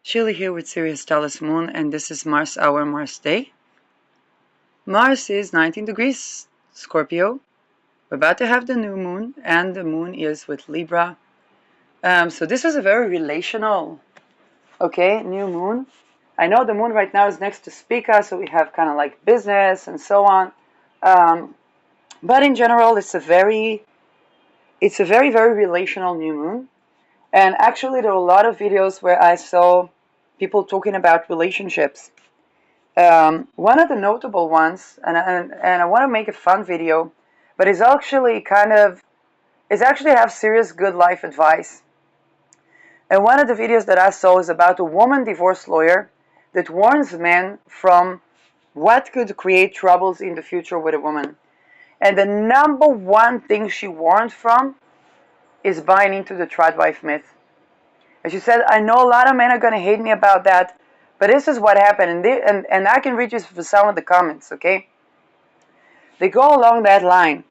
Chile here with Sirius Dallas Moon, and this is Mars Hour, Mars Day. Mars is 19 degrees Scorpio. We're about to have the new moon, and the moon is with Libra. So this is a very relational, new moon. I know the moon right now is next to Spica, so we have kind of like business and so on. But in general, it's a very relational new moon. And actually, there are a lot of videos where I saw people talking about relationships. One of the notable ones, and I want to make a fun video, but it's actually have serious good life advice. And one of the videos that I saw is about a woman divorce lawyer that warns men from what could create troubles in the future with a woman. And the number one thing she warned from is buying into the triad wife myth. And she said, I know a lot of men are going to hate me about that, but this is what happened. And I can read you for some of the comments, okay? They go along that line.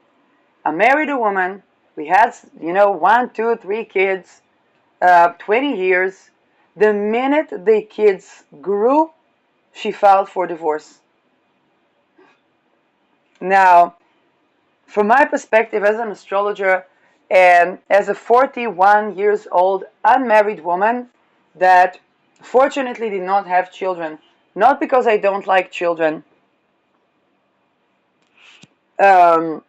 I married a woman. We had, 1, 2, 3 kids, 20 years. The minute the kids grew, she filed for divorce. Now, from my perspective as an astrologer and as a 41 years old unmarried woman that fortunately did not have children, not because I don't like children, I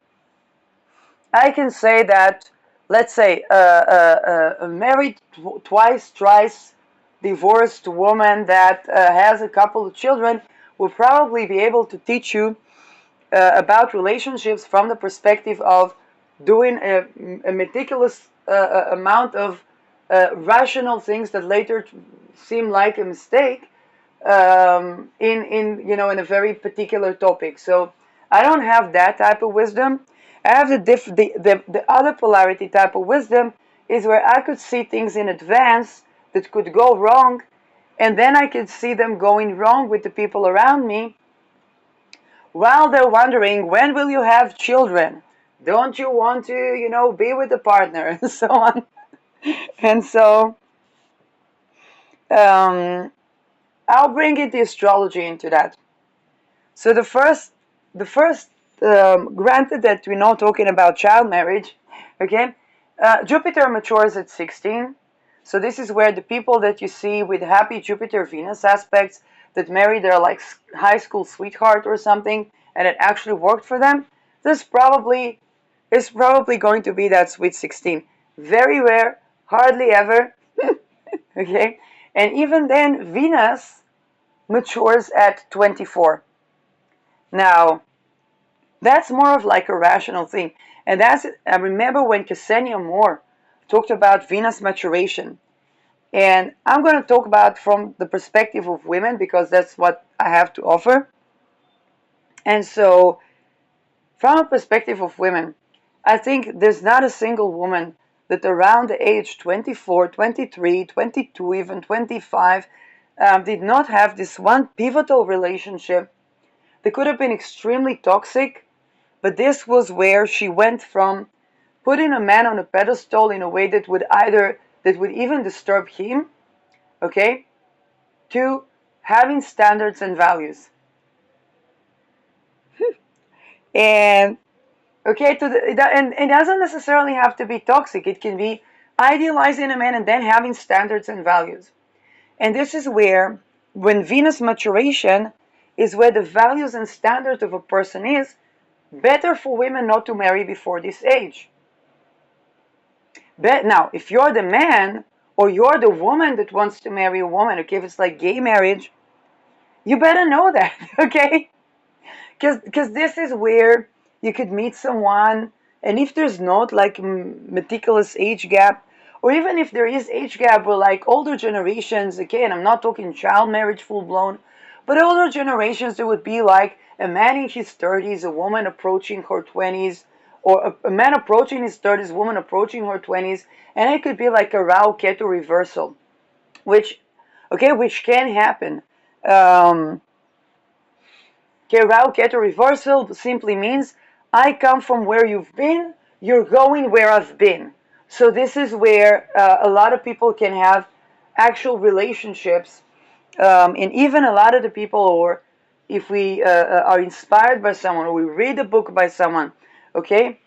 can say that, let's say, a married twice, thrice divorced woman that has a couple of children will probably be able to teach you about relationships from the perspective of doing a meticulous amount of rational things that later seem like a mistake in a very particular topic. So I don't have that type of wisdom. I have the other polarity type of wisdom is where I could see things in advance that could go wrong, and then I could see them going wrong with the people around me while they're wondering, when will you have children? Don't you want to, be with a partner and so on? And so I'll bring in the astrology into that. So granted that we're not talking about child marriage, okay? Jupiter matures at 16. So this is where the people that you see with happy Jupiter-Venus aspects that marry their like high school sweetheart or something, and it actually worked for them. This probably is probably going to be that sweet 16. Very rare, hardly ever. Okay, and even then, Venus matures at 24. Now, that's more of like a rational thing. And I remember when Ksenia Moore talked about Venus maturation. And I'm going to talk about from the perspective of women because that's what I have to offer. And so, from a perspective of women, I think there's not a single woman that around the age 24, 23, 22, even 25 did not have this one pivotal relationship that could have been extremely toxic, but this was where she went from putting a man on a pedestal in a way that would even disturb him, okay, to having standards and values. And okay, and it doesn't necessarily have to be toxic. It can be idealizing a man and then having standards and values. And this is where, when Venus maturation is where the values and standards of a person is, better for women not to marry before this age. But now, if you're the man or you're the woman that wants to marry a woman, okay, if it's like gay marriage, you better know that, okay? Because this is where you could meet someone, and if there's not like meticulous age gap, or even if there is age gap with like older generations, again, I'm not talking child marriage full blown, but older generations, there would be like a man in his 30s, a woman approaching her 20s, or a man approaching his 30s, woman approaching her 20s, and it could be like a Rahu Ketu reversal, which can happen. Rahu Ketu reversal simply means I come from where you've been, you're going where I've been. So this is where a lot of people can have actual relationships, and even a lot of the people, or if we are inspired by someone, or we read a book by someone, okay.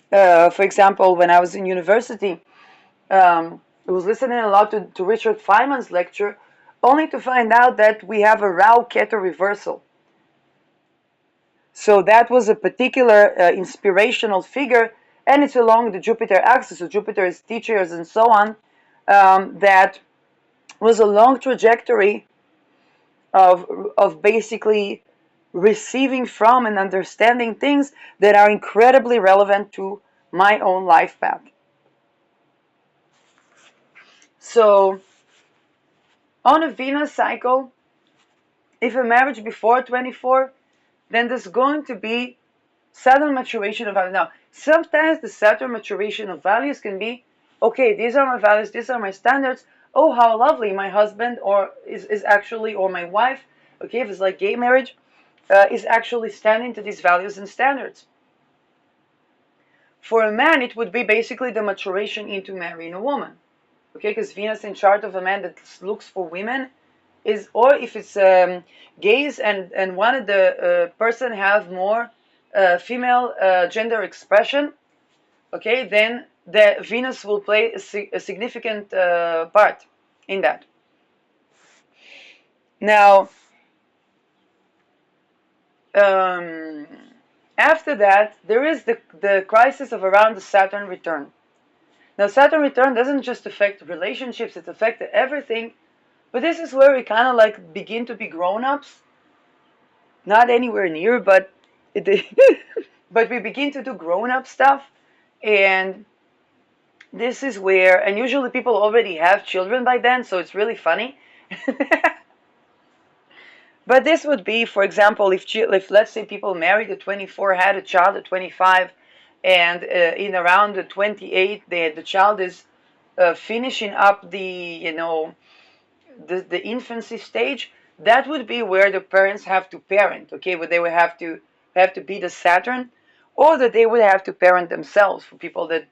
For example, when I was in university, I was listening a lot to Richard Feynman's lecture, only to find out that we have a Rao-Ketu reversal. So that was a particular inspirational figure, and it's along the Jupiter axis. So Jupiter is teachers and so on. That was a long trajectory of basically receiving from and understanding things that are incredibly relevant to my own life path. So on a Venus cycle, if a marriage before 24, then there's going to be Saturn maturation of values. Now, sometimes the Saturn maturation of values can be, okay, these are my values, these are my standards. Oh, how lovely, my husband or is actually, or my wife, okay, if it's like gay marriage, is actually standing to these values and standards. For a man, it would be basically the maturation into marrying a woman, okay, because Venus in chart of a man that looks for women is, or if it's gays and one of the person have more female gender expression, okay, then the Venus will play a significant part in that. Now, um, after that, there is the crisis of around the Saturn return. Now, Saturn return doesn't just affect relationships; it affects everything. But this is where we kind of like begin to be grown-ups. Not anywhere near, but but we begin to do grown-up stuff, and this is where, and usually people already have children by then, so it's really funny. But this would be, for example, if let's say people married at 24, had a child at 25, and in around the 28, the child is finishing up the infancy stage. That would be where the parents have to parent, okay, where they would have to be the Saturn, or that they would have to parent themselves for people that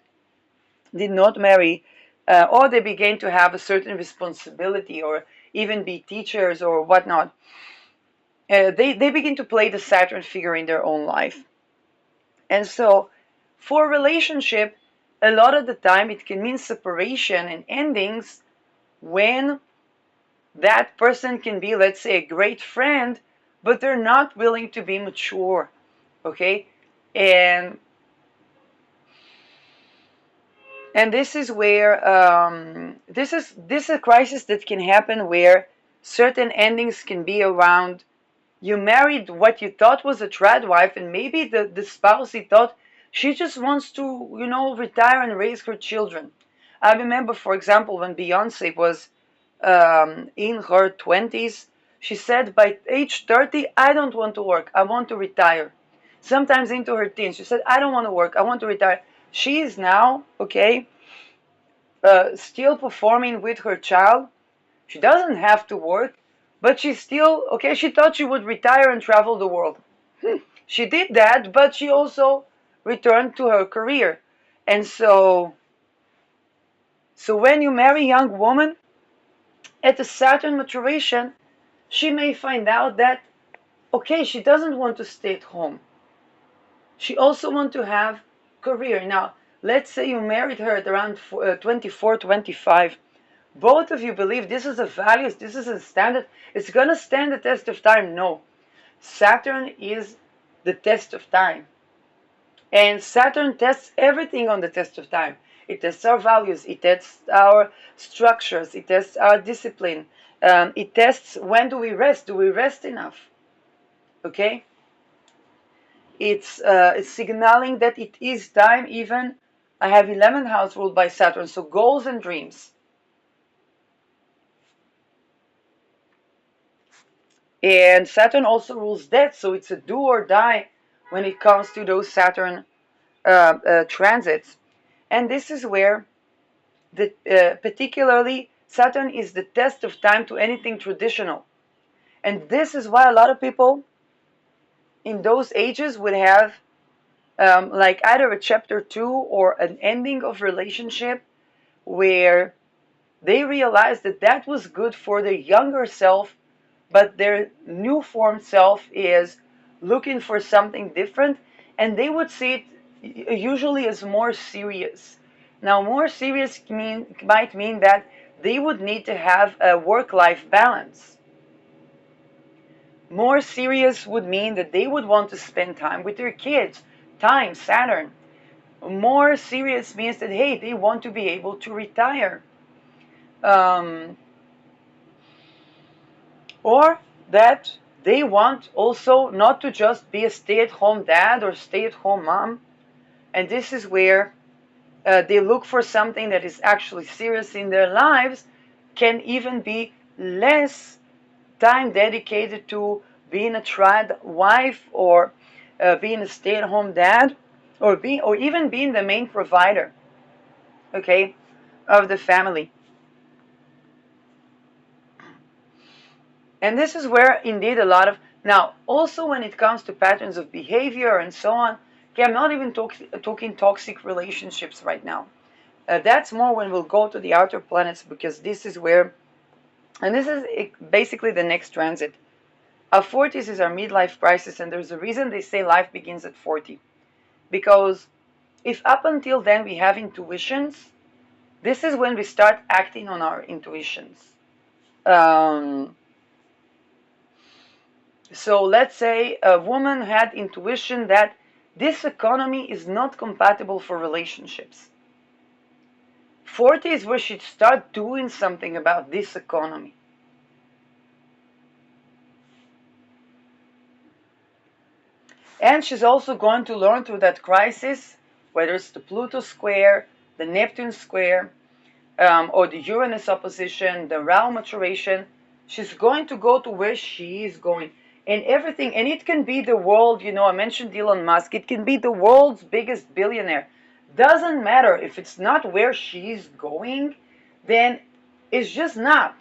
did not marry, or they begin to have a certain responsibility, or even be teachers or whatnot. They begin to play the Saturn figure in their own life. And so for a relationship, a lot of the time it can mean separation and endings when that person can be, let's say, a great friend, but they're not willing to be mature, okay. And this is where this is a crisis that can happen, where certain endings can be around, you married what you thought was a trad wife, and maybe the spouse, he thought she just wants to retire and raise her children. I remember, for example, when Beyonce was in her 20s, she said, by age 30, I don't want to work, I want to retire. Sometimes into her teens, she said, I don't want to work, I want to retire. She is now, okay, still performing with her child. She doesn't have to work, but she's still, okay, she thought she would retire and travel the world. She did that, but she also returned to her career. And so when you marry a young woman at the Saturn maturation, she may find out that, okay, she doesn't want to stay at home. She also wants to have career. Now, let's say you married her at around 24, 25. Both of you believe this is a value, this is a standard, it's going to stand the test of time. No. Saturn is the test of time. And Saturn tests everything on the test of time. It tests our values, it tests our structures, it tests our discipline. It tests, when do we rest? Do we rest enough? Okay? It's signaling that it is time. Even I have 11th house ruled by Saturn, so goals and dreams. And Saturn also rules death, so it's a do or die when it comes to those Saturn transits. And this is where, particularly, Saturn is the test of time to anything traditional. And this is why a lot of people in those ages would have like either a chapter 2 or an ending of relationship where they realized that that was good for their younger self, but their new formed self is looking for something different, and they would see it usually as more serious. Now, more serious might mean that they would need to have a work-life balance. More serious would mean that they would want to spend time with their kids, time, Saturn. More serious means that, hey, they want to be able to retire. Um, or that they want also not to just be a stay-at-home dad or stay-at-home mom. And this is where they look for something that is actually serious in their lives, can even be less time dedicated to being a tried wife or being a stay-at-home dad, or even being the main provider, okay, of the family. And this is where indeed a lot of, now also when it comes to patterns of behavior and so on, okay, I'm not even talking toxic relationships right now. That's more when we'll go to the outer planets, because this is where, and this is basically the next transit. Our 40s is our midlife crisis, and there's a reason they say life begins at 40. Because if up until then we have intuitions, this is when we start acting on our intuitions. Um, So let's say a woman had intuition that this economy is not compatible for relationships. 40 is where she'd start doing something about this economy. And she's also going to learn through that crisis, whether it's the Pluto square, the Neptune square, or the Uranus opposition, the Rahu maturation, she's going to go to where she is going. And everything, and it can be the world, I mentioned Elon Musk, it can be the world's biggest billionaire. Doesn't matter if it's not where she's going, then it's just not.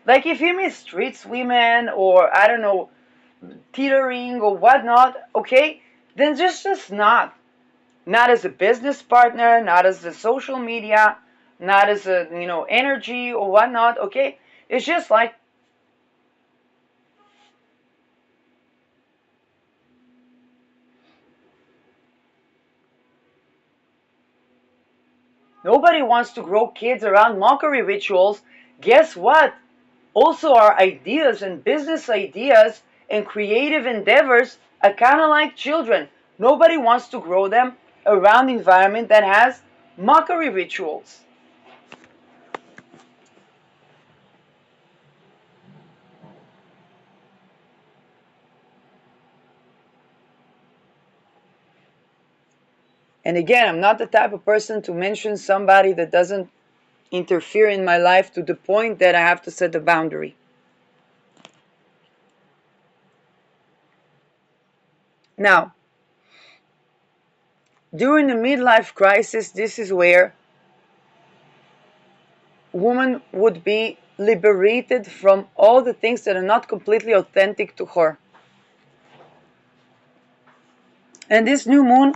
Like if you mistreats women, or I don't know, teetering or whatnot, okay, then just not. Not as a business partner, not as a social media, not as a energy or whatnot, okay? It's just like nobody wants to grow kids around mockery rituals. Guess what? Also, our ideas and business ideas and creative endeavors are kind of like children. Nobody wants to grow them around environment that has mockery rituals. And again, I'm not the type of person to mention somebody that doesn't interfere in my life to the point that I have to set a boundary. Now, during the midlife crisis, this is where woman would be liberated from all the things that are not completely authentic to her. And this new moon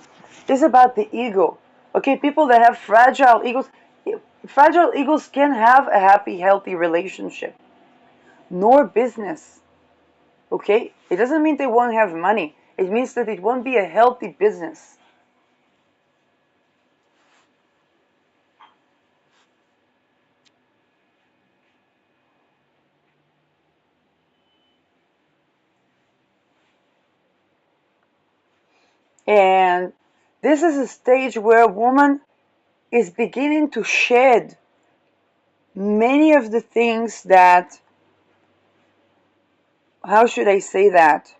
is about the ego. Okay, people that have fragile egos can have a happy, healthy relationship, nor business. Okay, it doesn't mean they won't have money. It means that it won't be a healthy business. And this is a stage where a woman is beginning to shed many of the things that, how should I say that?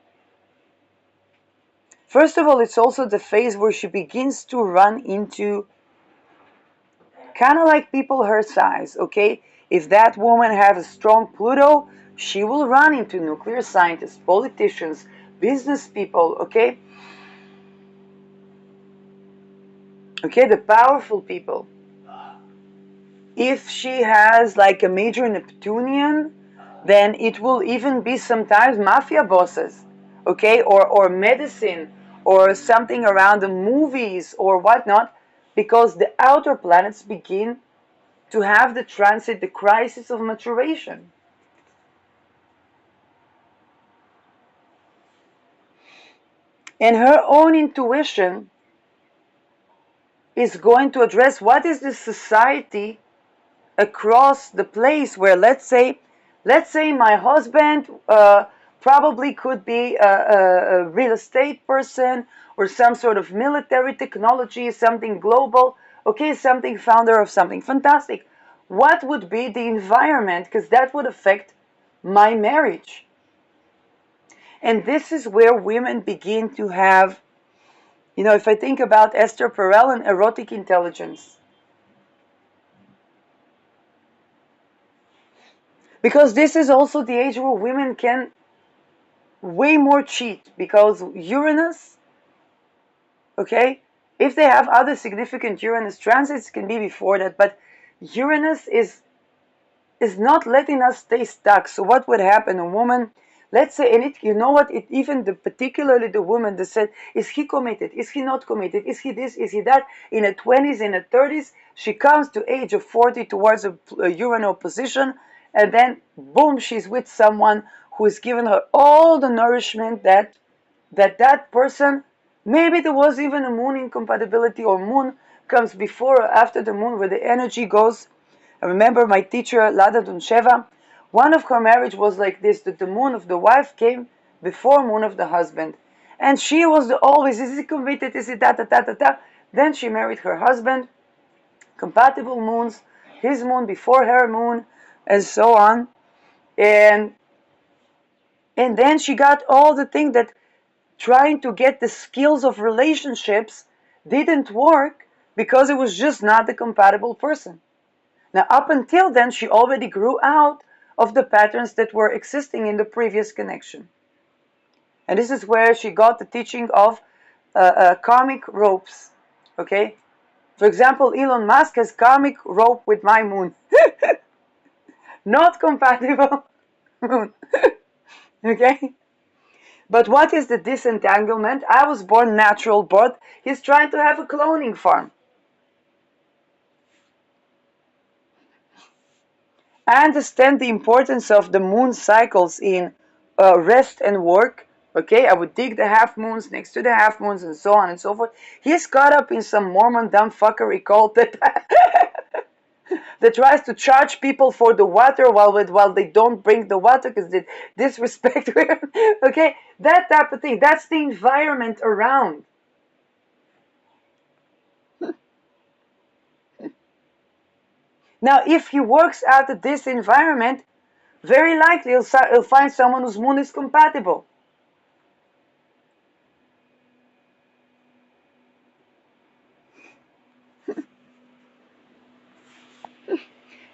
First of all, it's also the phase where she begins to run into kind of like people her size, okay? If that woman has a strong Pluto, she will run into nuclear scientists, politicians, business people, okay? Okay, the powerful people. If she has like a major Neptunian, then it will even be sometimes mafia bosses, okay, or medicine, or something around the movies or whatnot, because the outer planets begin to have the transit, the crisis of maturation. And her own intuition is going to address what is the society across the place where, let's say my husband probably could be a real estate person or some sort of military technology, something global, okay, something founder of something fantastic. What would be the environment? Because that would affect my marriage. And this is where women begin to have, if I think about Esther Perel and erotic intelligence, because this is also the age where women can way more cheat, because Uranus, okay, if they have other significant Uranus transits, can be before that, but Uranus is not letting us stay stuck. So what would happen? A woman, let's say, and you know what? It even particularly the woman that said, is he committed? Is he not committed? Is he this? Is he that? In her 20s, in her 30s, she comes to age of 40 towards a Uranus position, and then boom, she's with someone who has given her all the nourishment that person. Maybe there was even a moon incompatibility, or moon comes before or after the moon, where the energy goes. I remember my teacher, Lada Duncheva, one of her marriage was like this, that the moon of the wife came before moon of the husband. And she was always, is he committed, is he da da da da da. Then she married her husband, compatible moons, his moon before her moon, and so on. And and then she got all the things that trying to get the skills of relationships didn't work, because it was just not the compatible person. Now, up until then, she already grew out of the patterns that were existing in the previous connection. And this is where she got the teaching of karmic ropes. Okay? For example, Elon Musk has karmic rope with my moon. Not compatible moon. Okay? But what is the disentanglement? I was born natural birth. He's trying to have a cloning farm. I understand the importance of the moon cycles in rest and work. Okay, I would dig the half moons next to the half moons and so on and so forth. He's caught up in some Mormon dumbfuckery cult that that tries to charge people for the water while they don't bring the water because they disrespect women. Okay, that type of thing. That's the environment around. Now, if he works out of this environment, very likely he'll find someone whose moon is compatible.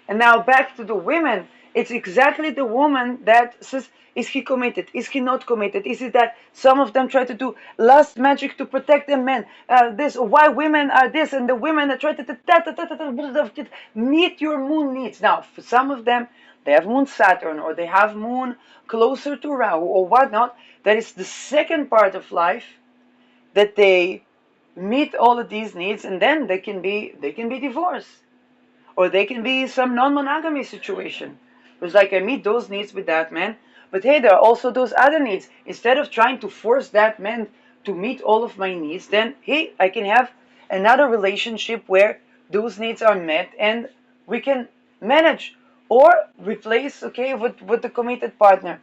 And now back to the women. It's exactly the woman that says, is he committed? Is he not committed? Is it that some of them try to do lust magic to protect the men? This, why women are this, and the women that try to meet your moon needs. Now, for some of them, they have moon Saturn, or they have moon closer to Rahu, or whatnot. That is the second part of life that they meet all of these needs, and then they can be divorced, or they can be some non-monogamy situation. It's like, I meet those needs with that man, but hey, there are also those other needs. Instead of trying to force that man to meet all of my needs, then hey, I can have another relationship where those needs are met and we can manage, or replace, okay, with the committed partner.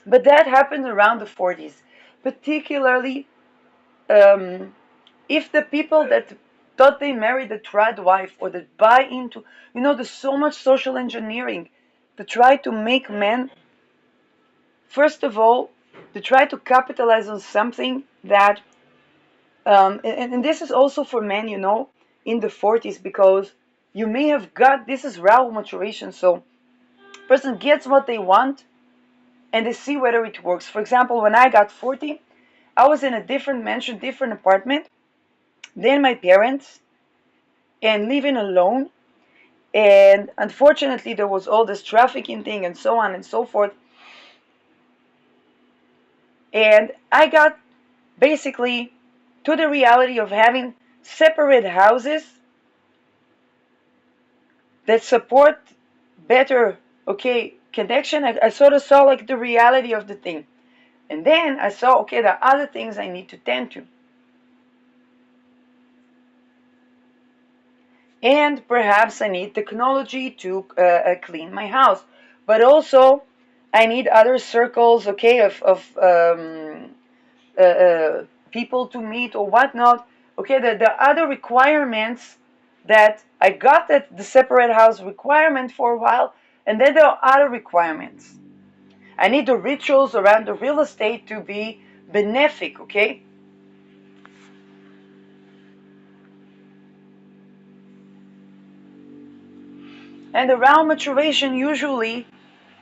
But that happened around the 40s, particularly if the people that thought they married a trad wife, or that buy into, there's so much social engineering to try to make men, first of all, to try to capitalize on something that, and this is also for men, in the 40s, because you may have got, this is Rahu maturation, so person gets what they want and they see whether it works. For example, when I got 40, I was in a different mansion, different apartment than my parents, and living alone. And unfortunately, there was all this trafficking thing and so on and so forth. And I got basically to the reality of having separate houses that support better, okay, connection. I sort of saw like the reality of the thing. And then I saw, okay, there are other things I need to tend to. And perhaps I need technology to clean my house. But also, I need other circles, okay, people to meet or whatnot. Okay, there are other requirements that I got the separate house requirement for a while, and then there are other requirements. I need the rituals around the real estate to be benefic, okay? And around maturation, usually,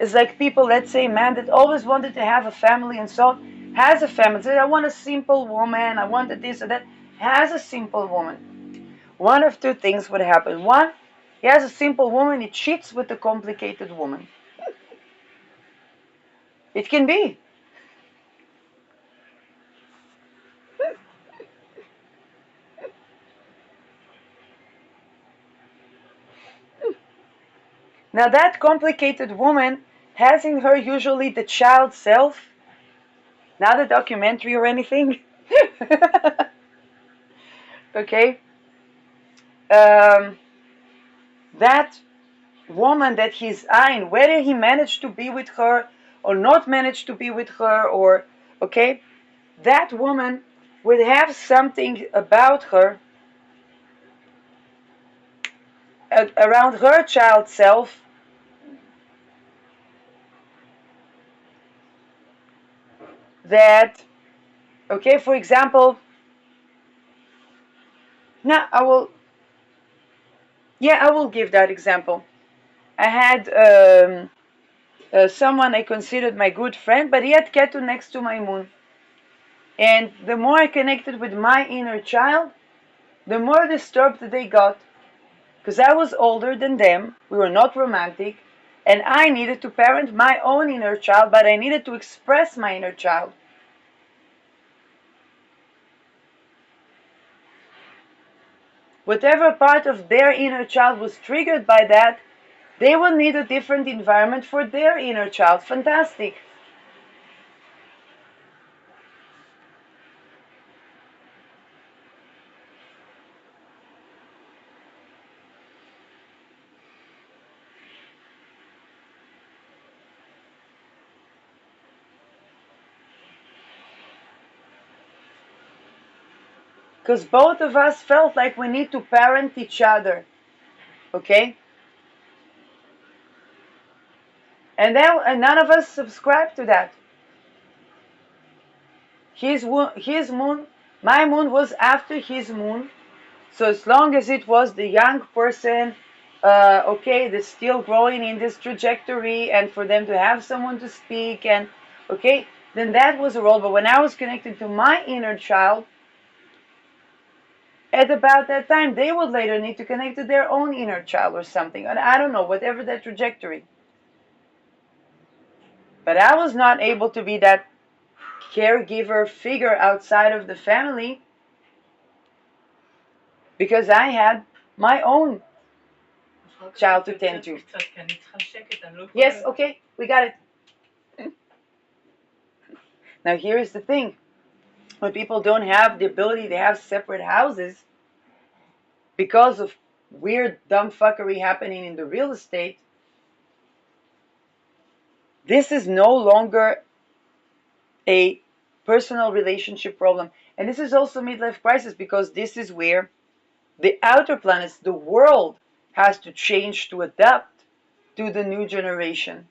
is like people, let's say, man that always wanted to have a family and so on, has a family. Says, I want a simple woman, I wanted this or that, has a simple woman. One of two things would happen. One, he has a simple woman, he cheats with a complicated woman. It can be. Now, that complicated woman has in her usually the child self, not a documentary or anything. Okay? Um, that woman that he's eyeing, whether he managed to be with her or not managed to be with her, or, okay, that woman would have something about her, around her child self, that, okay, for example, now I will, yeah, I will give that example. I had someone I considered my good friend, but he had Ketu next to my moon. And the more I connected with my inner child, the more disturbed they got. Because I was older than them, we were not romantic, and I needed to parent my own inner child, but I needed to express my inner child. Whatever part of their inner child was triggered by that, they will need a different environment for their inner child. Fantastic. Because both of us felt like we need to parent each other. Okay? And none of us subscribed to that. His moon, my moon was after his moon. So as long as it was the young person, okay, that's still growing in this trajectory, and for them to have someone to speak, and okay, then that was a role. But when I was connected to my inner child, at about that time, they would later need to connect to their own inner child or something. And I don't know, whatever that trajectory. But I was not able to be that caregiver figure outside of the family because I had my own child to tend to. Yes, okay, we got it. Now here is the thing. When people don't have the ability to have separate houses because of weird dumb fuckery happening in the real estate, this is no longer a personal relationship problem. And this is also midlife crisis because this is where the outer planets, the world, has to change to adapt to the new generation.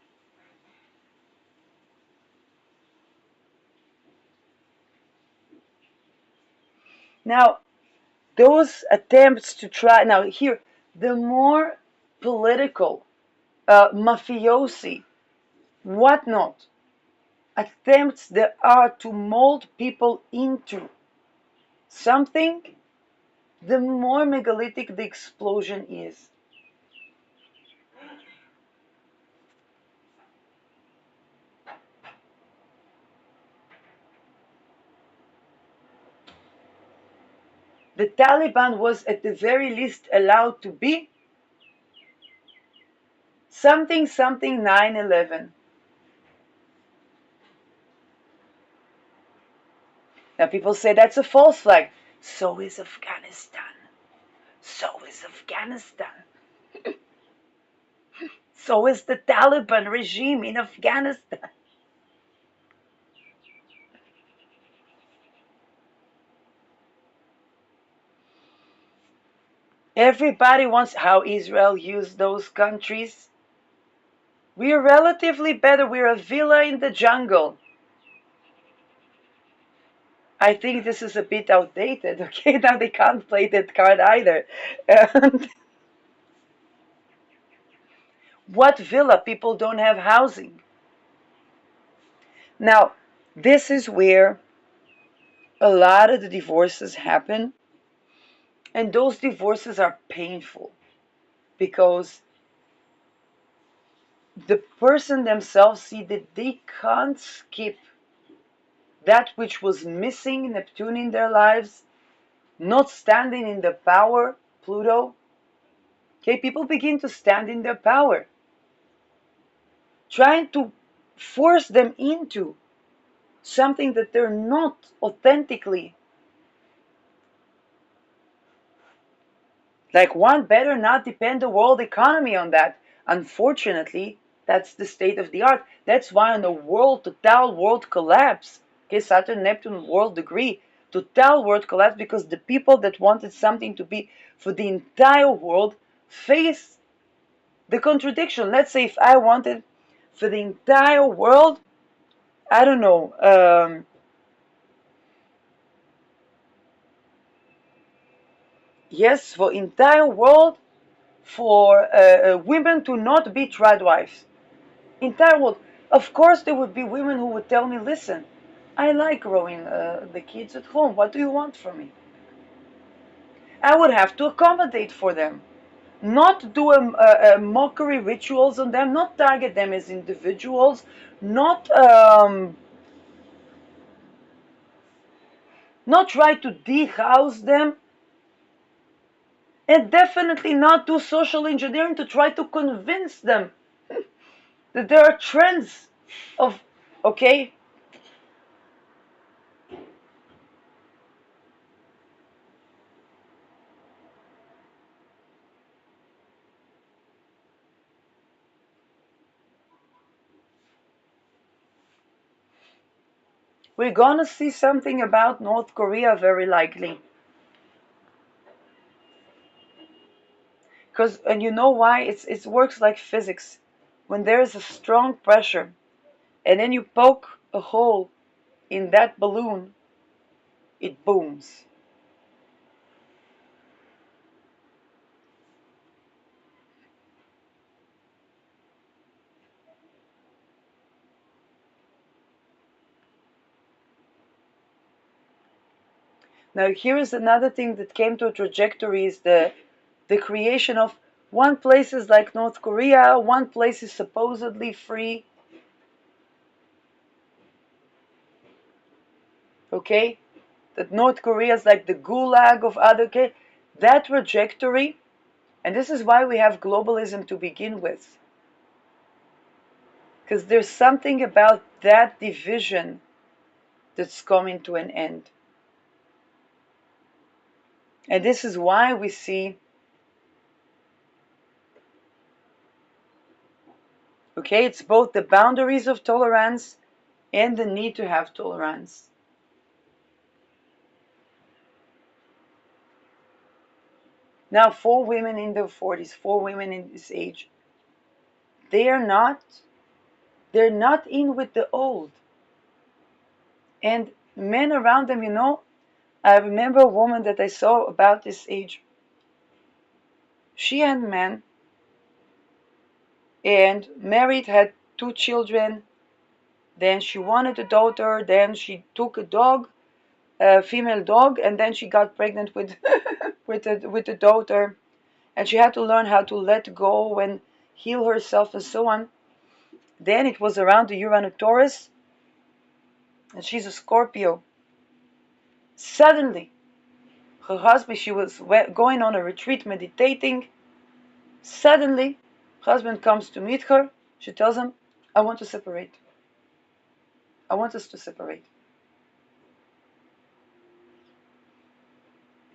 Now, those attempts to try, now here, the more political, mafiosi, whatnot, attempts there are to mold people into something, the more megalithic the explosion is. the Taliban was at the very least allowed to be something something 9/11. Now people say that's a false flag. So is Afghanistan. So is Afghanistan. So is the Taliban regime in Afghanistan. Everybody wants how Israel used those countries. We are relatively better. We're a villa in the jungle. I think this is a bit outdated. Okay, now they can't play that card either. And what villa? People don't have housing. Now, this is where a lot of the divorces happen, and those divorces are painful because the person themselves see that they can't skip that which was missing Neptune in their lives, not standing in the power, Pluto. Okay, people begin to stand in their power, trying to force them into something that they're not authentically. Like one better not depend the world economy on that. Unfortunately, that's the state of the art. That's why on the world, total world collapse. Okay, Saturn, Neptune, world degree, total world collapse because the people that wanted something to be for the entire world face the contradiction. Let's say if I wanted for the entire world, I don't know, yes, for entire world, for women to not be tradwives. Entire world. Of course, there would be women who would tell me, listen, I like growing the kids at home. What do you want from me? I would have to accommodate for them. Not do a mockery rituals on them, not target them as individuals, not try to dehouse them, and definitely not do social engineering to try to convince them that there are trends of, okay, we're gonna see something about North Korea very likely. Because, and you know why? It works like physics. When there is a strong pressure, and then you poke a hole in that balloon, it booms. Now, here is another thing that came to a trajectory is the creation of one place is like North Korea, one place is supposedly free, okay? That North Korea is like the gulag of other, okay? That trajectory, and this is why we have globalism to begin with. Because there's something about that division that's coming to an end. And this is why we see, okay, it's both the boundaries of tolerance and the need to have tolerance. Now, for women in their 40s, for women in this age, they're not, they're not in with the old. And men around them, I remember a woman that I saw about this age. She had men and married, had two children. Then she wanted a daughter. Then she took a dog, a female dog, and then she got pregnant with with a daughter. And she had to learn how to let go and heal herself and so on. Then it was around the Uranus Taurus, and she's a Scorpio. Suddenly, her husband, she was going on a retreat, meditating. Suddenly, husband comes to meet her. She tells him, I want to separate. I want us to separate.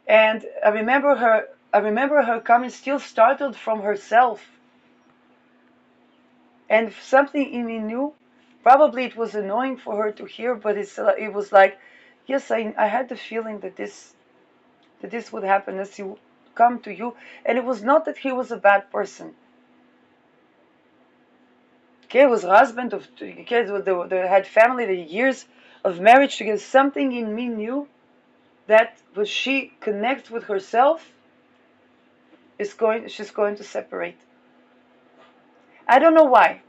And I remember her coming still startled from herself. And something in me knew, probably it was annoying for her to hear, but it was like, yes, I had the feeling that this would happen as he would come to you. And it was not that he was a bad person. Okay, it was a husband of, okay, they had family, the years of marriage together. Something in me knew that when she connects with herself, she's going to separate. I don't know why.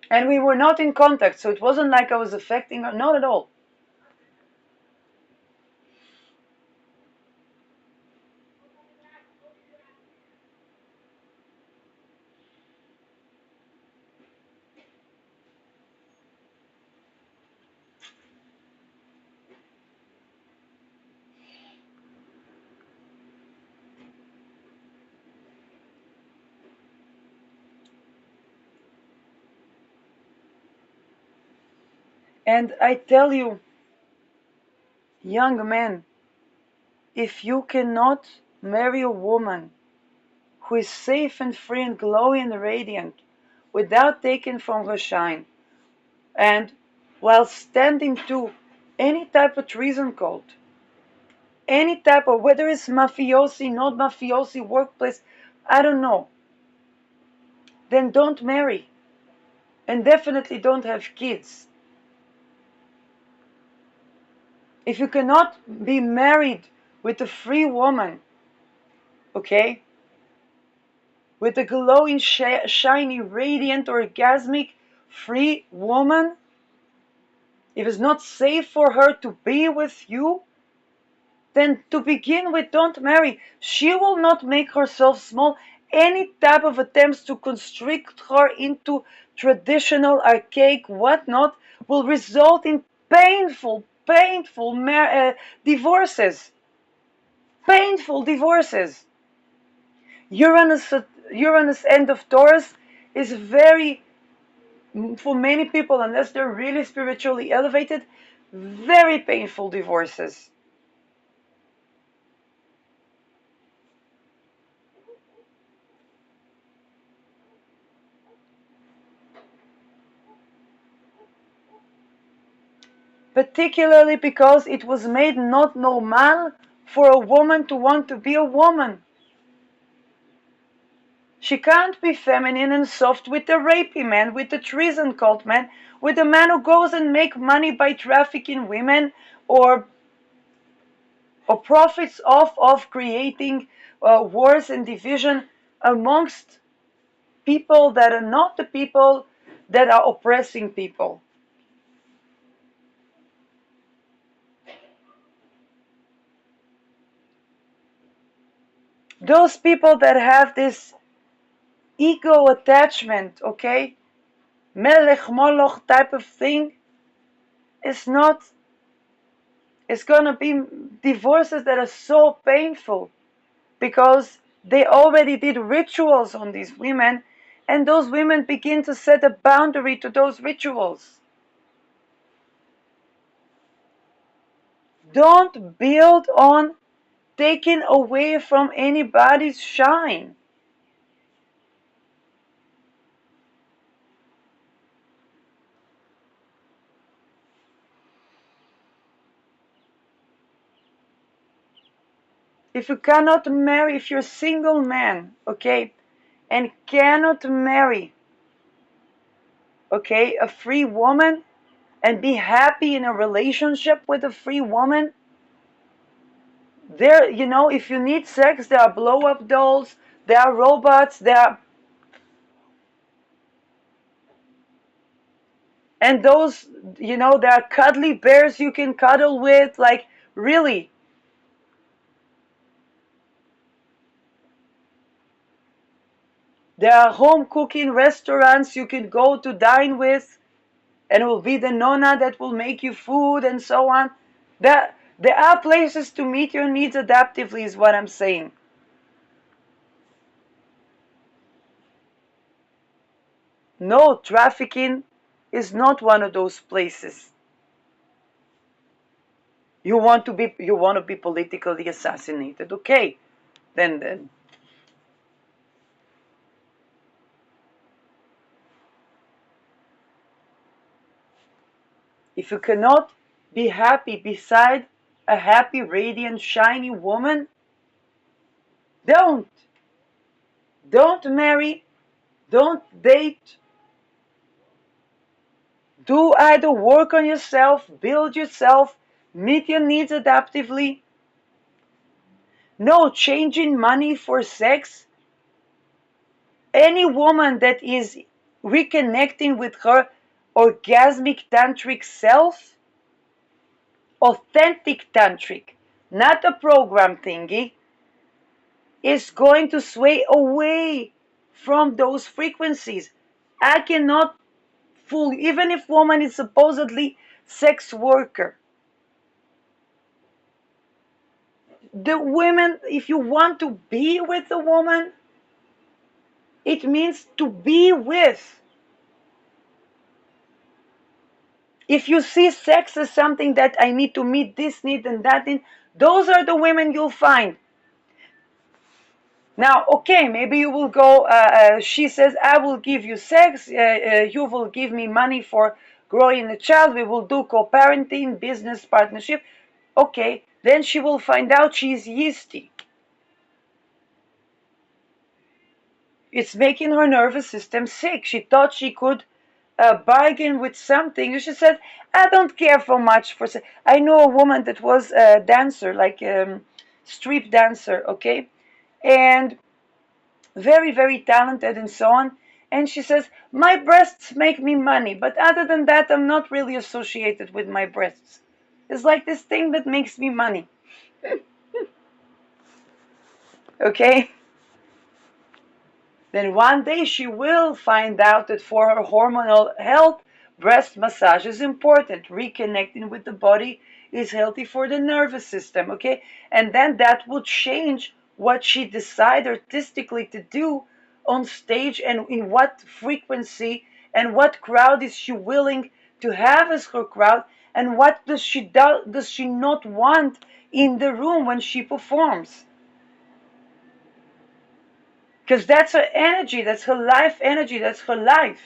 And we were not in contact, so it wasn't like I was affecting her, not at all. And I tell you, young men, if you cannot marry a woman who is safe and free and glowing and radiant without taking from her shine, and while standing to any type of treason cult, any type of, whether it's mafiosi, not mafiosi, workplace, I don't know, then don't marry. And definitely don't have kids. If you cannot be married with a free woman, okay, with a glowing, shiny, radiant, orgasmic, free woman, if it's not safe for her to be with you, then to begin with, don't marry. She will not make herself small. Any type of attempts to constrict her into traditional, archaic, whatnot, will result in painful divorces. Painful divorces. Uranus end of Taurus is very, for many people, unless they're really spiritually elevated, very painful divorces. Particularly because it was made not normal for a woman to want to be a woman. She can't be feminine and soft with a rapey man, with a treason cult man, with a man who goes and make money by trafficking women, or profits off of creating wars and division amongst people that are not the people that are oppressing people. Those people that have this ego attachment, okay, melech moloch type of thing, is not, it's gonna be divorces that are so painful because they already did rituals on these women, and those women begin to set a boundary to those rituals. Don't build on taking away from anybody's shine. If you cannot marry, if you're a single man, okay, and cannot marry, okay, a free woman, and be happy in a relationship with a free woman, there, if you need sex, there are blow-up dolls, there are robots, and those, there are cuddly bears you can cuddle with, like, really. There are home cooking restaurants you can go to dine with, and it will be the nonna that will make you food and so on. That there are places to meet your needs adaptively is what I'm saying. No, trafficking is not one of those places. You want to be politically assassinated. Okay. Then if you cannot be happy beside a happy, radiant, shiny woman, don't. Don't marry, don't date. Do either work on yourself, build yourself, meet your needs adaptively. No changing money for sex. Any woman that is reconnecting with her orgasmic tantric self, authentic tantric, not a program thingy, is going to sway away from those frequencies. I cannot fool, even if woman is supposedly sex worker. The women, if you want to be with a woman, it means to be with. If you see sex as something that I need to meet this need and that need, those are the women you'll find. Now, okay, maybe you will go, she says, I will give you sex, you will give me money for growing a child, we will do co-parenting, business partnership. Okay, then she will find out she's yeasty. It's making her nervous system sick. She thought she could bargain with something. She said, I don't care for much for sex. I know a woman that was a dancer, like street dancer, okay? And very, very talented and so on. And she says, my breasts make me money, but other than that, I'm not really associated with my breasts. It's like this thing that makes me money. Okay? Then one day she will find out that for her hormonal health, breast massage is important. Reconnecting with the body is healthy for the nervous system, okay? And then that will change what she decides artistically to do on stage and in what frequency and what crowd is she willing to have as her crowd and what does she not want in the room when she performs. Because that's her energy, that's her life energy, that's her life.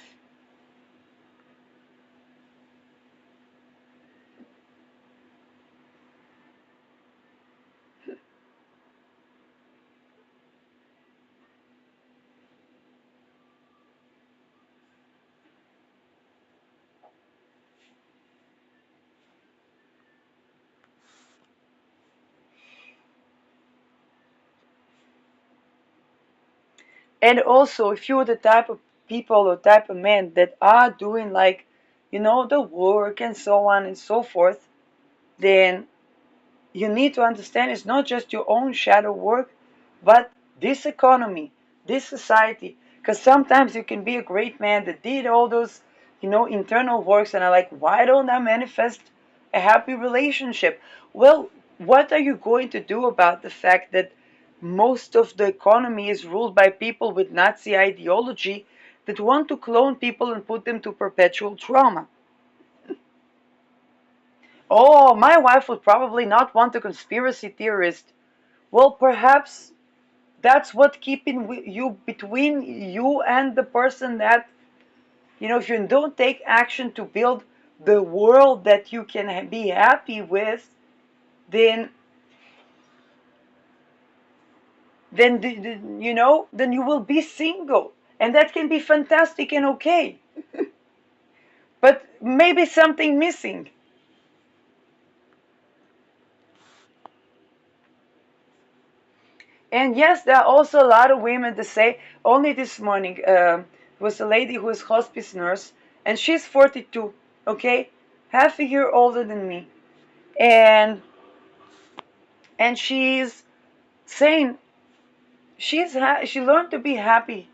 And also, if you're the type of people or type of men that are doing, like, the work and so on and so forth, then you need to understand it's not just your own shadow work, but this economy, this society. Because sometimes you can be a great man that did all those, internal works, and are like, why don't I manifest a happy relationship? Well, what are you going to do about the fact that most of the economy is ruled by people with Nazi ideology that want to clone people and put them to perpetual trauma? Oh, my wife would probably not want a conspiracy theorist. Well, perhaps that's what keeping you between you and the person that, if you don't take action to build the world that you can be happy with, then then you will be single, and that can be fantastic and okay, but maybe something missing. And yes, there are also a lot of women that say, only this morning, was a lady who is hospice nurse, and she's 42, okay, half a year older than me, and she's saying she learned to be happy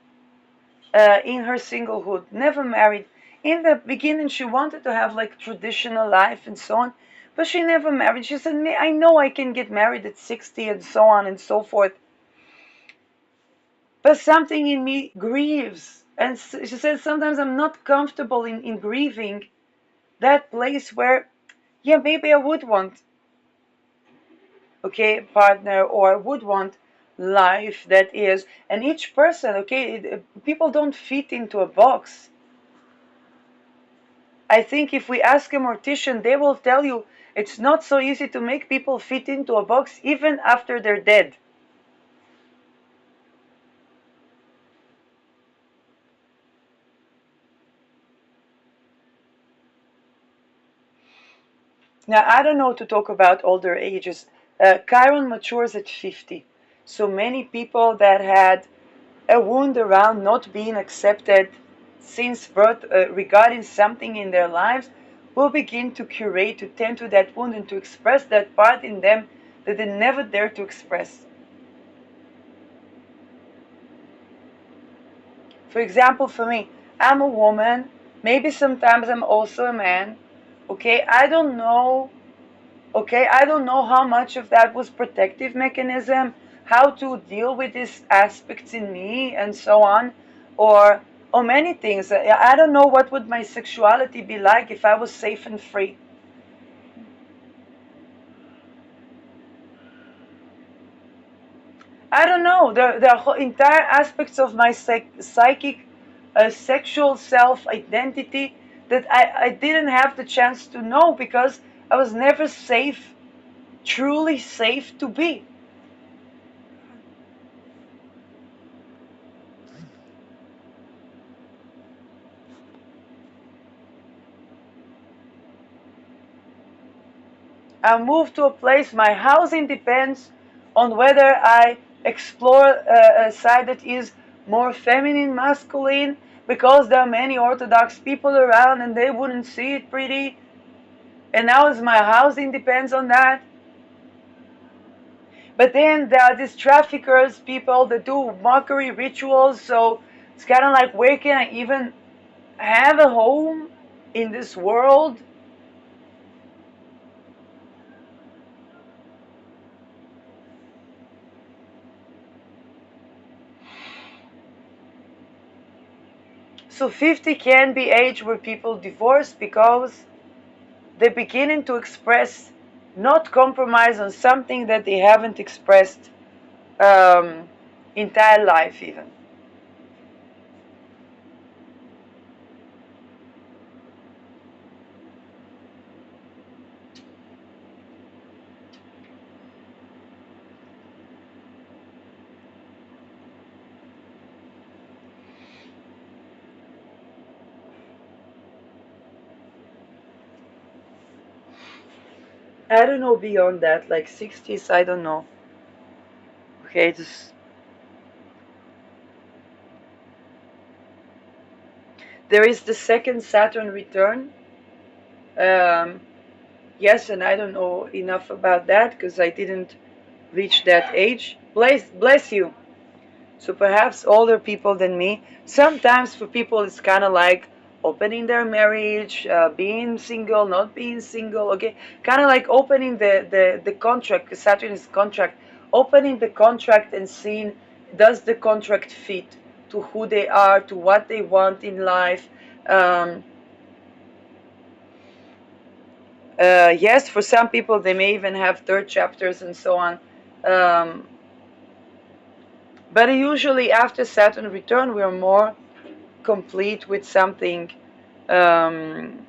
in her singlehood, never married. In the beginning, she wanted to have like traditional life and so on, But she never married. She said, I know I can get married at 60 and so on and so forth. But something in me grieves. And she said, sometimes I'm not comfortable in grieving that place where, yeah, maybe I would want, okay, partner, or would want life that is. And each person, okay, people don't fit into a box. I think if we ask a mortician, they will tell you it's not so easy to make people fit into a box even after they're dead. Now, I don't know to talk about older ages. Chiron matures at 50. So many people that had a wound around not being accepted since birth regarding something in their lives will begin to curate, to tend to that wound, and to express that part in them that they never dare to express. For example, for me, I'm a woman, maybe sometimes I'm also a man, okay? I don't know how much of that was protective mechanism, how to deal with these aspects in me and so on, or many things. I don't know what would my sexuality be like if I was safe and free. I don't know. There are entire aspects of my psychic, sexual self identity that I didn't have the chance to know because I was never safe, truly safe to be. I move to a place, my housing depends on whether I explore a side that is more feminine, masculine, because there are many Orthodox people around and they wouldn't see it pretty. And now as my housing depends on that. But then there are these traffickers, people that do mockery rituals, so it's kind of like, where can I even have a home in this world? So 50 can be age where people divorce because they're beginning to express, not compromise on something that they haven't expressed um, entire life even. I don't know beyond that, like 60s, I don't know. Okay, there is the second Saturn return. Um, yes, and I don't know enough about that because I didn't reach that age. Bless you. So perhaps older people than me. Sometimes for people it's kind of like opening their marriage, being single, not being single. Okay, kind of like opening the contract. Saturn is contract. Opening the contract and seeing, does the contract fit to who they are, to what they want in life. Um, yes, for some people they may even have third chapters and so on. Um, but usually after Saturn return, we are more complete with something. Um,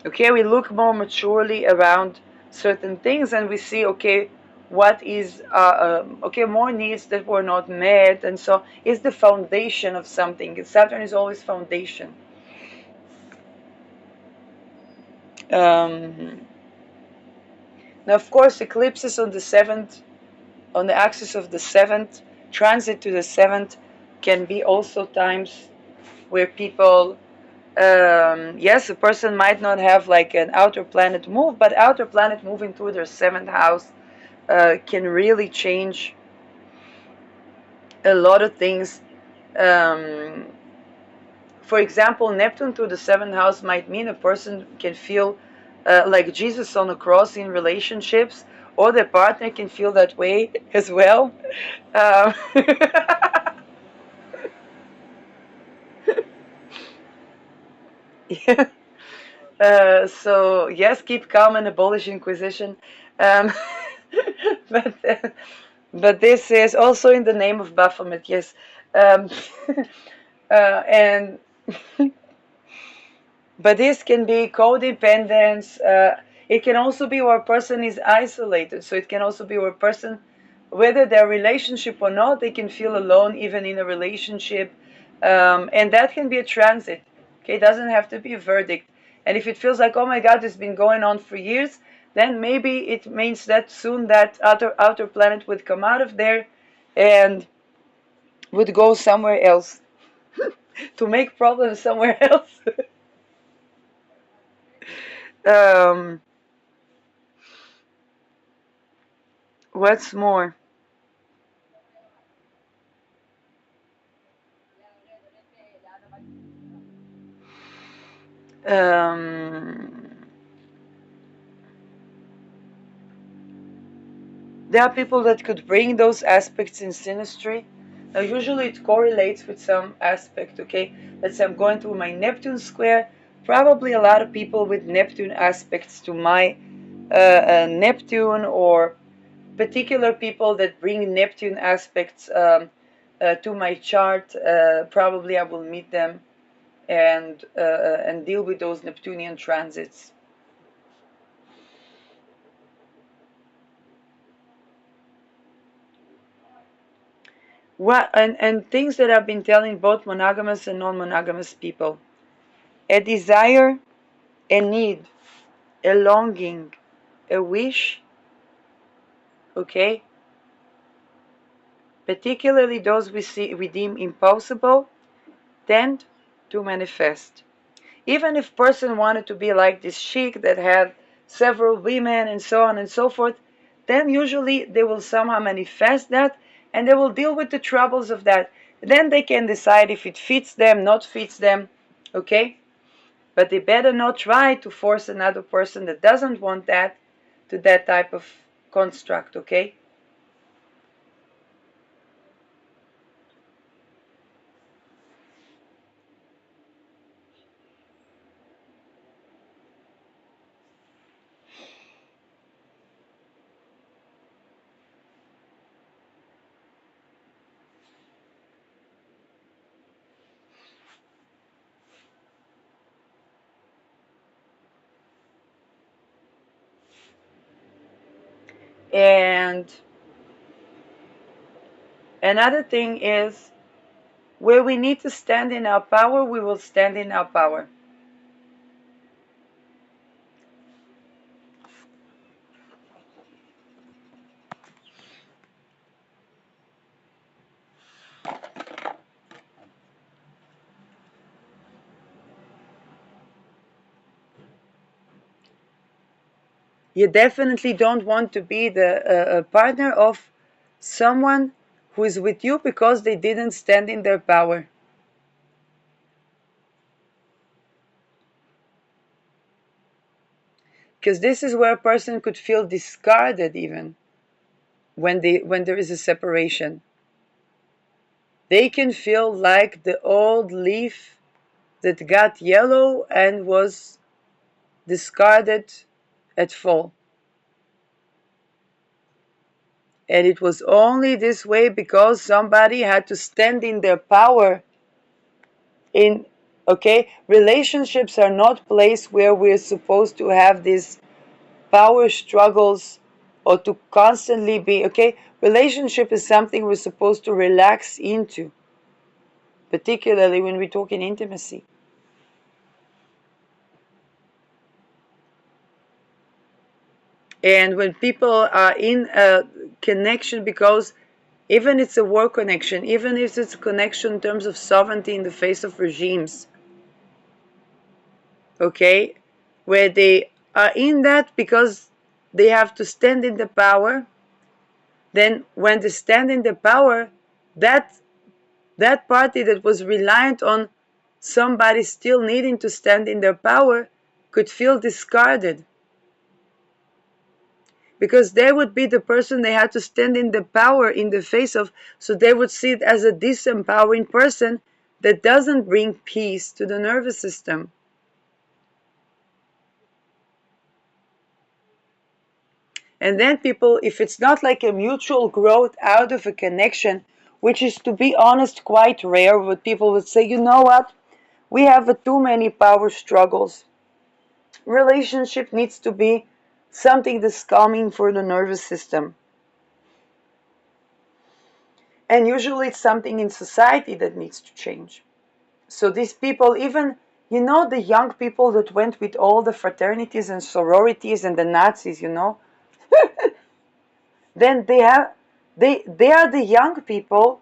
okay, we look more maturely around certain things and we see, okay, what is, okay, more needs that were not met. And so it's the foundation of something. Saturn is always foundation. Um, Now, of course, eclipses on the seventh, on the axis of the seventh, transit to the seventh can be also times where people, yes, a person might not have like an outer planet move, but outer planet moving through their seventh house can really change a lot of things. For example, Neptune through the seventh house might mean a person can feel like Jesus on the cross in relationships, or the partner can feel that way as well. Um, yeah. So yes, keep calm and abolish Inquisition. Um, but but this is also in the name of Baphomet. Yes, um, and but this can be codependence. It can also be where a person is isolated. So it can also be where a person, whether they're relationship or not, they can feel alone even in a relationship, and that can be a transit. Okay, it doesn't have to be a verdict. And if it feels like, oh my God, it's been going on for years, then maybe it means that soon that outer planet would come out of there and would go somewhere else to make problems somewhere else. um, what's more? Um, there are people that could bring those aspects in synastry. Now, usually it correlates with some aspect, okay? Let's say I'm going through my Neptune square. Probably a lot of people with Neptune aspects to my Neptune, or particular people that bring Neptune aspects to my chart. Probably I will meet them and deal with those Neptunian transits. What and things that I've been telling both monogamous and non-monogamous people: a desire, a need, a longing, a wish, okay, particularly those we deem impossible, tend to manifest. Even if person wanted to be like this sheik that had several women and so on and so forth, then usually they will somehow manifest that, and they will deal with the troubles of that. Then they can decide if it fits them, not fits them, okay? But they better not try to force another person that doesn't want that to that type of construct, okay? And another thing is, where we need to stand in our power, we will stand in our power. You definitely don't want to be the partner of someone who is with you because they didn't stand in their power. Because this is where a person could feel discarded even when there is a separation. They can feel like the old leaf that got yellow and was discarded at fall. And it was only this way because somebody had to stand in their power. In Okay, relationships are not place where we're supposed to have these power struggles or to constantly be okay. Relationship is something we're supposed to relax into, particularly when we talk in intimacy. And when people are in a connection, because even it's a war connection, even if it's a connection in terms of sovereignty in the face of regimes, okay, where they are in that because they have to stand in the power, then when they stand in the power, that that party that was reliant on somebody still needing to stand in their power could feel discarded. because they would be the person they had to stand in the power in the face of, so they would see it as a disempowering person that doesn't bring peace to the nervous system. And then people, if it's not like a mutual growth out of a connection, which is, to be honest, quite rare, but people would say, you know what, we have too many power struggles. Relationship needs to be something that's calming for the nervous system. And usually it's something in society that needs to change. So these people, even, the young people that went with all the fraternities and sororities and the Nazis, then they are the young people,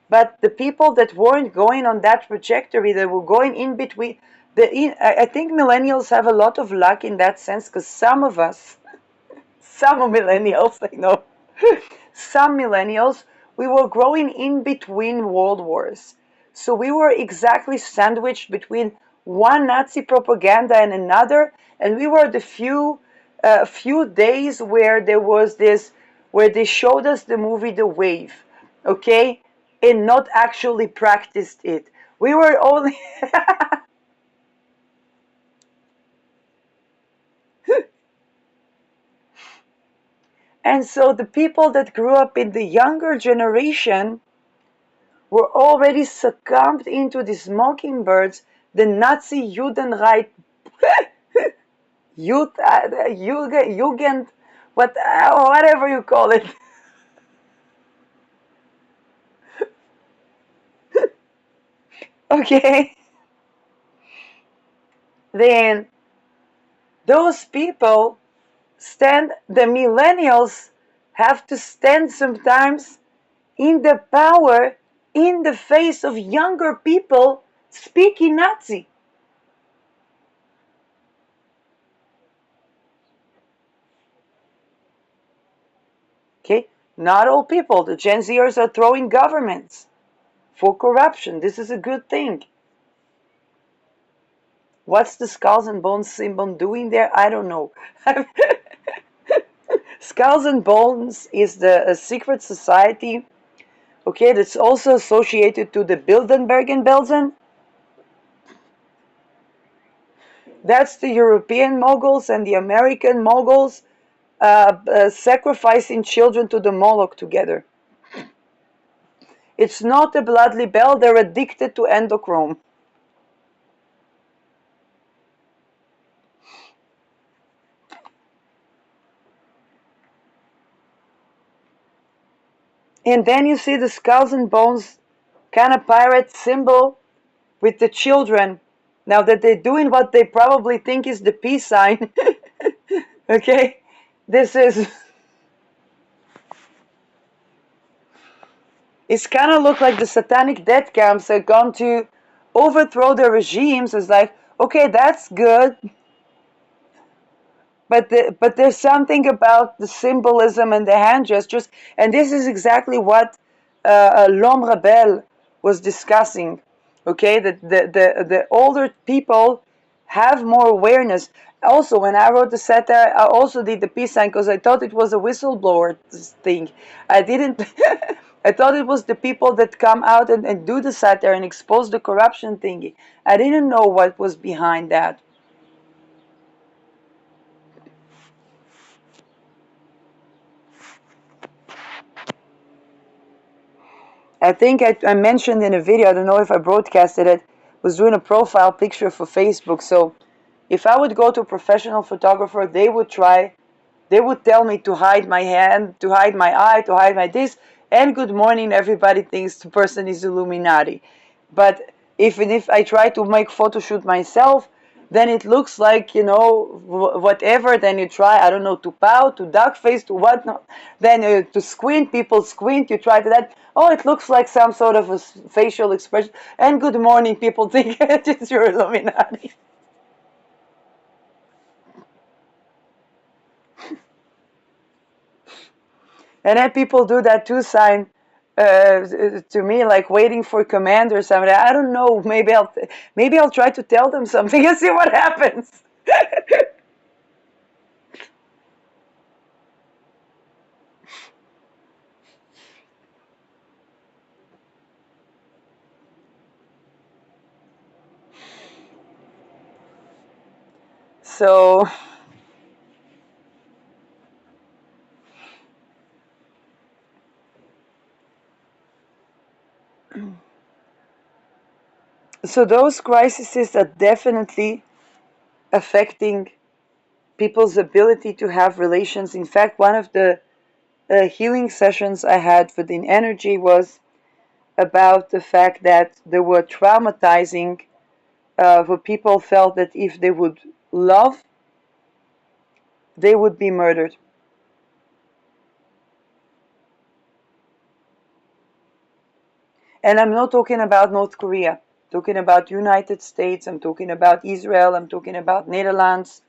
but the people that weren't going on that trajectory, that were going in between. I think millennials have a lot of luck in that sense, because some of us, some millennials, I know, some millennials, we were growing in between world wars. So we were exactly sandwiched between one Nazi propaganda and another, and we were the few days where there was this, where they showed us the movie The Wave, okay, and not actually practiced it. We were only and so the people that grew up in the younger generation were already succumbed into these mockingbirds, the Nazi Judenreich, Jugend, whatever you call it. Okay? Then those people the millennials have to stand sometimes in the power in the face of younger people speaking Nazi. Okay? Not all people. The Gen Zers are throwing governments for corruption. This is a good thing. What's the Skulls and Bones symbol doing there? I don't know. Skulls and Bones is a secret society, okay, that's also associated to the Bilderberg and Belsen. That's the European moguls and the American moguls sacrificing children to the Moloch together. It's not a blood libel, they're addicted to endochrome. And then you see the Skulls and Bones kind of pirate symbol with the children. Now that they're doing what they probably think is the peace sign, okay, this is, it's kind of look like the satanic death camps are gone to overthrow the regimes. It's like, okay, that's good, but there's something about the symbolism and the hand gestures, and this is exactly what L'Homme Rebelle was discussing. Okay, that the older people have more awareness. Also, when I wrote the satire, I also did the peace sign because I thought it was a whistleblower thing. I didn't. I thought it was the people that come out and do the satire and expose the corruption thingy. I didn't know what was behind that. I think I mentioned in a video, I don't know if I broadcasted it, was doing a profile picture for Facebook. So if I would go to a professional photographer, they would tell me to hide my hand, to hide my eye, to hide my this, and good morning, everybody thinks the person is Illuminati. But even if I try to make photo shoot myself, then it looks like, whatever. Then you try, I don't know, to pout, to duck face, to whatnot. Then to squint, people squint, you try to that. Oh, it looks like some sort of a facial expression. And good morning, people think it's your Illuminati. And then people do that too sign to me, like waiting for command or something. I don't know. Maybe I'll try to tell them something and see what happens. So so those crises are definitely affecting people's ability to have relations. In fact, one of the healing sessions I had within energy was about the fact that they were traumatizing, where people felt that if they would love, they would be murdered. And I'm not talking about North Korea. I'm talking about United States. I'm talking about Israel. I'm talking about Netherlands.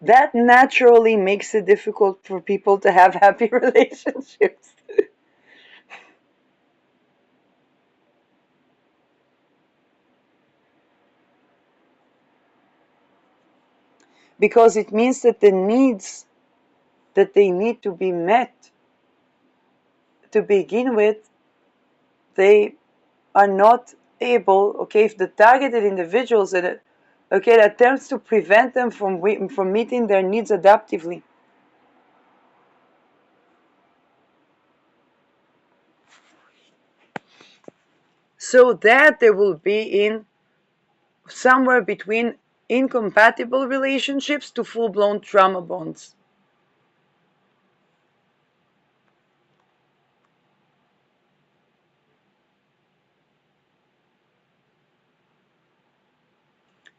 That naturally makes it difficult for people to have happy relationships. Because it means that the needs that they need to be met to begin with, they are not able, okay, if the targeted individuals that, okay, that attempts to prevent them from meeting their needs adaptively. So that they will be in somewhere between incompatible relationships to full-blown trauma bonds.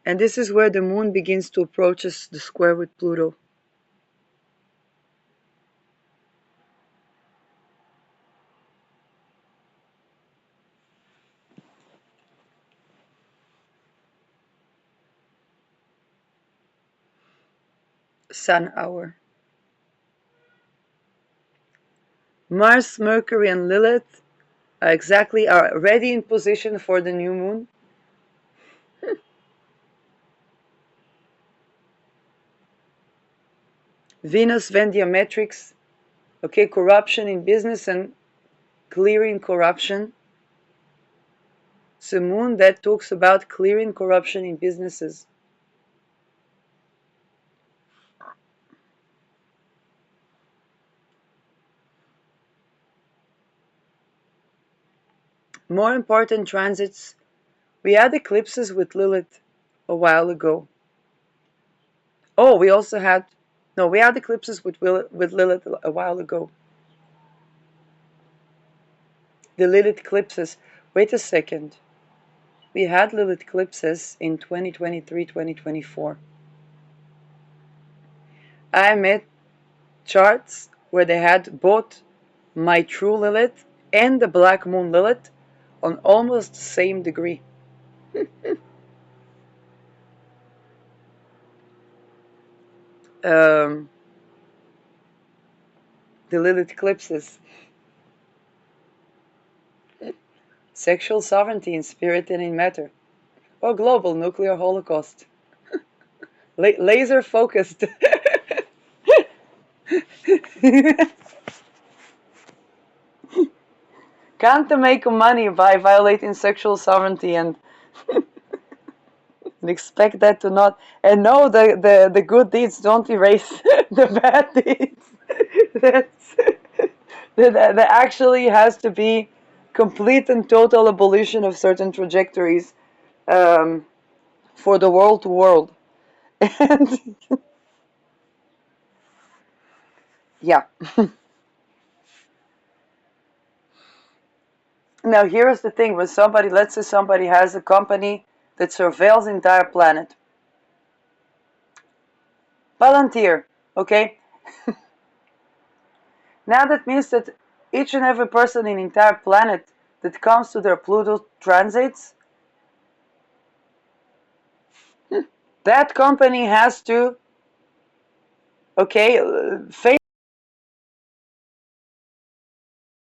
And this is where the moon begins to approach us, the square with Pluto. Sun hour. Mars, Mercury, and Lilith are ready in position for the new moon. Venus, Vendiametrics, okay, corruption in business and clearing corruption. It's a moon that talks about clearing corruption in businesses. More important transits, we had eclipses with Lilith a while ago. Oh, we also had, no, we had eclipses with Lilith a while ago. The Lilith eclipses, wait a second. We had Lilith eclipses in 2023, 2024. I met charts where they had both my true Lilith and the black moon Lilith on almost the same degree. The Lilith eclipses. Sexual sovereignty in spirit and in matter. Or global nuclear holocaust. Laser focused. Can't make money by violating sexual sovereignty and expect that to not. And no, the good deeds don't erase the bad deeds. That's, that actually has to be complete and total abolition of certain trajectories for the world to world. And yeah. Now here's the thing: when somebody, let's say somebody has a company that surveils the entire planet, Palantir, okay? Now that means that each and every person in the entire planet that comes to their Pluto transits, that company has to, okay, face